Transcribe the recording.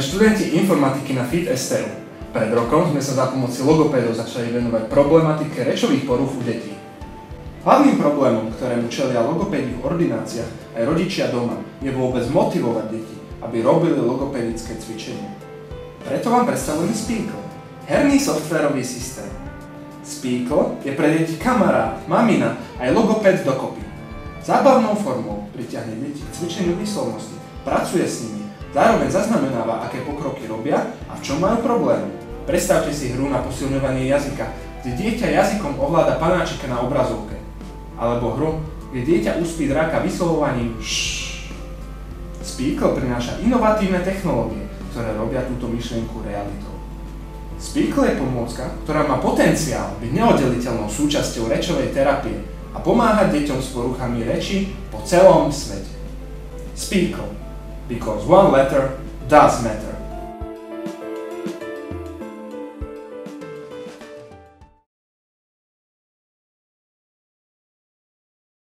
študenti informatiky na FIT STU. Pred rokom sme sa za pomoci logopédov začali venovať problematike rečových porúch u detí. Hlavným problémom, ktorému čelia logopédi v ordináciách aj rodičia doma, je vôbec motivovať deti, aby robili logopedické cvičenie. Preto vám predstavujem Speakle, herný softvérový systém. Speakle je pre deti kamarát, mamina aj logopéd dokopy. Zábavnou formou pritiahne deti k cvičeniu výslovnosti, pracuje s nimi, zároveň zaznamenáva, aké pokroky robia a v čom majú problémy. Predstavte si hru na posilňovanie jazyka, kde dieťa jazykom ovláda panáčika na obrazovke. Alebo hru, kde dieťa uspí dráka vyslovovaním šš. Speakle prináša inovatívne technológie, ktoré robia túto myšlienku realitou. Speakle je pomôcka, ktorá má potenciál byť neoddeliteľnou súčasťou rečovej terapie a pomáhať deťom s poruchami reči po celom svete. Speakle, because one letter does matter.